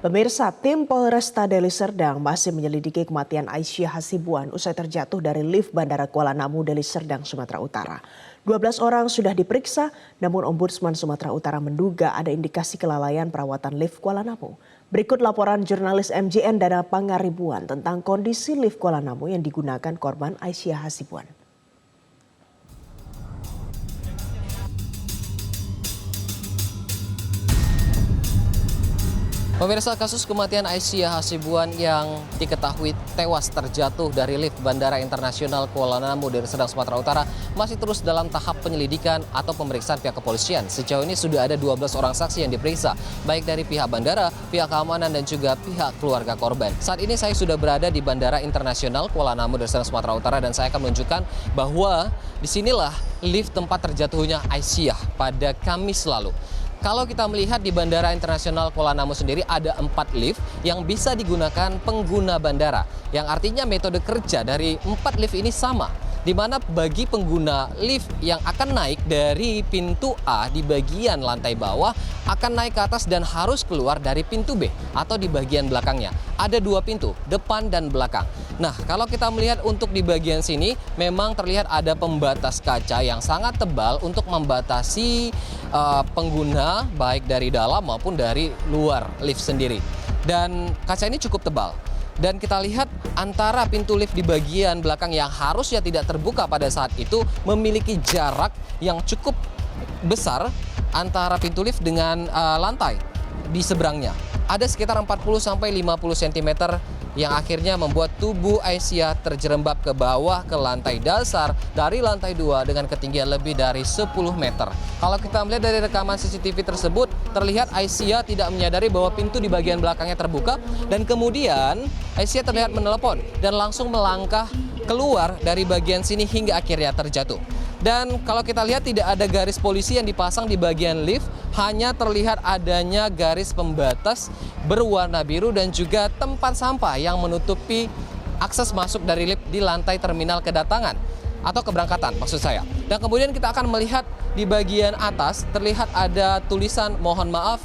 Pemirsa, tim Polresta Deli Serdang masih menyelidiki kematian Aisyah Hasibuan usai terjatuh dari lift Bandara Kuala Namu, Deli Serdang, Sumatera Utara. 12 orang sudah diperiksa, namun Ombudsman Sumatera Utara menduga ada indikasi kelalaian perawatan lift Kuala Namu. Berikut laporan jurnalis MJN Dana Pangaribuan tentang kondisi lift Kuala Namu yang digunakan korban Aisyah Hasibuan. Pemirsa, kasus kematian Aisyah Hasibuan yang diketahui tewas terjatuh dari lift Bandara Internasional Kuala Namu, Deli Serdang, Sumatera Utara masih terus dalam tahap penyelidikan atau pemeriksaan pihak kepolisian. Sejauh ini sudah ada 12 orang saksi yang diperiksa, baik dari pihak bandara, pihak keamanan, dan juga pihak keluarga korban. Saat ini saya sudah berada di Bandara Internasional Kuala Namu, Deli Serdang, Sumatera Utara, dan saya akan menunjukkan bahwa disinilah lift tempat terjatuhnya Aisyah pada Kamis lalu. Kalau kita melihat di Bandara Internasional Kuala Namu sendiri ada 4 lift yang bisa digunakan pengguna bandara. Yang artinya metode kerja dari 4 lift ini sama. Di mana bagi pengguna lift yang akan naik dari pintu A di bagian lantai bawah akan naik ke atas dan harus keluar dari pintu B atau di bagian belakangnya. Ada 2 pintu, depan dan belakang. Nah, kalau kita melihat untuk di bagian sini memang terlihat ada pembatas kaca yang sangat tebal untuk membatasi pengguna baik dari dalam maupun dari luar lift sendiri. Dan kaca ini cukup tebal. Dan kita lihat antara pintu lift di bagian belakang yang harusnya tidak terbuka pada saat itu memiliki jarak yang cukup besar antara pintu lift dengan lantai di seberangnya. Ada sekitar 40-50 cm yang akhirnya membuat tubuh Aisyah terjerembab ke bawah ke lantai dasar dari lantai 2 dengan ketinggian lebih dari 10 meter. Kalau kita melihat dari rekaman CCTV tersebut, terlihat Aisyah tidak menyadari bahwa pintu di bagian belakangnya terbuka dan kemudian Aisyah terlihat menelepon dan langsung melangkah keluar dari bagian sini hingga akhirnya terjatuh. Dan kalau kita lihat tidak ada garis polisi yang dipasang di bagian lift, hanya terlihat adanya garis pembatas berwarna biru dan juga tempat sampah yang menutupi akses masuk dari lift di lantai terminal kedatangan atau keberangkatan maksud saya. Dan kemudian kita akan melihat di bagian atas terlihat ada tulisan mohon maaf,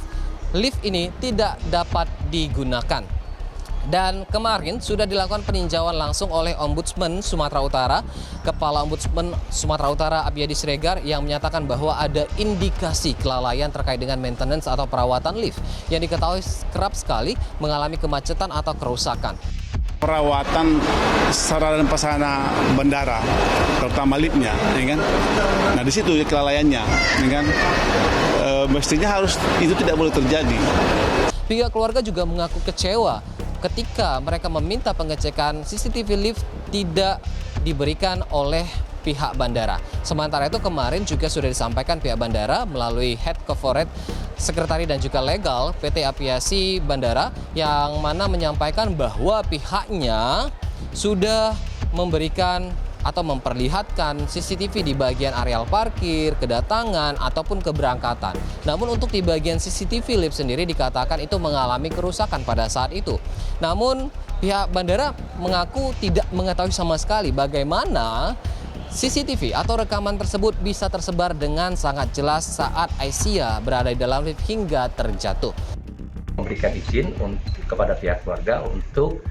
lift ini tidak dapat digunakan. Dan kemarin sudah dilakukan peninjauan langsung oleh Ombudsman Sumatera Utara, Kepala Ombudsman Sumatera Utara Abiyadi Sregar yang menyatakan bahwa ada indikasi kelalaian terkait dengan maintenance atau perawatan lift yang diketahui kerap sekali mengalami kemacetan atau kerusakan. Perawatan sarana dan prasarana bandara, terutama liftnya, ya kan? Nah di situ kelalaiannya, ya kan? Mestinya harus itu tidak boleh terjadi. Pihak keluarga juga mengaku kecewa ketika mereka meminta pengecekan CCTV lift tidak diberikan oleh pihak bandara. Sementara itu kemarin juga sudah disampaikan pihak bandara melalui Head Corporate Sekretari dan juga Legal PT Aviasi Bandara yang mana menyampaikan bahwa pihaknya sudah memberikan atau memperlihatkan CCTV di bagian areal parkir, kedatangan, ataupun keberangkatan. Namun untuk di bagian CCTV lift sendiri dikatakan itu mengalami kerusakan pada saat itu. Namun pihak bandara mengaku tidak mengetahui sama sekali bagaimana CCTV atau rekaman tersebut bisa tersebar dengan sangat jelas saat Aisyah berada di dalam lift hingga terjatuh. Memberikan izin kepada pihak keluarga untuk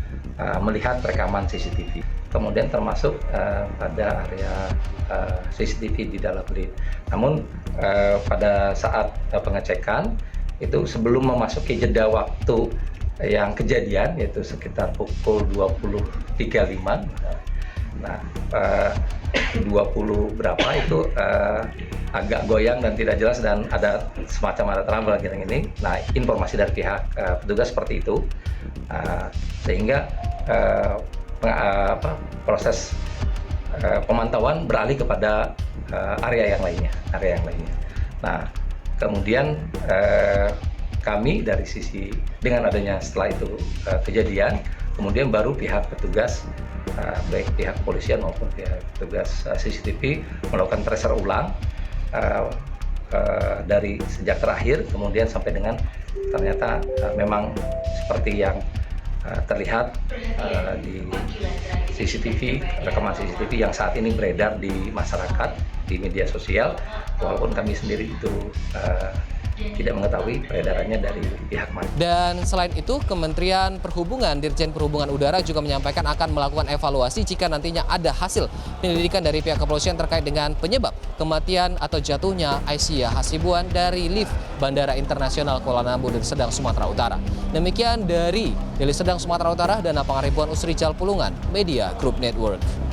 melihat rekaman CCTV. Kemudian termasuk pada area CCTV di dalam lift. Namun pada saat pengecekan itu sebelum memasuki jeda waktu yang kejadian yaitu sekitar pukul 20.35. Nah 20 berapa itu agak goyang dan tidak jelas dan ada semacam ada trouble ini. Nah informasi dari pihak petugas seperti itu sehingga proses pemantauan beralih kepada area yang lainnya. Nah, kemudian kami dari sisi dengan adanya setelah itu kejadian, kemudian baru pihak petugas baik pihak kepolisian maupun pihak petugas CCTV melakukan tracer ulang dari sejak terakhir, kemudian sampai dengan ternyata memang seperti yang terlihat di CCTV, rekaman CCTV yang saat ini beredar di masyarakat, di media sosial, walaupun kami sendiri itu tidak mengetahui peredarannya dari pihak mana. Dan selain itu, Kementerian Perhubungan, Dirjen Perhubungan Udara juga menyampaikan akan melakukan evaluasi jika nantinya ada hasil penyelidikan dari pihak kepolisian terkait dengan penyebab kematian atau jatuhnya Aisyah Hasibuan dari lift Bandara Internasional Kuala Namu Deli Serdang, Sumatera Utara. Demikian dari Deli Serdang, Sumatera Utara, dan Pangaribuan Usrijal Pulungan, Media Group Network.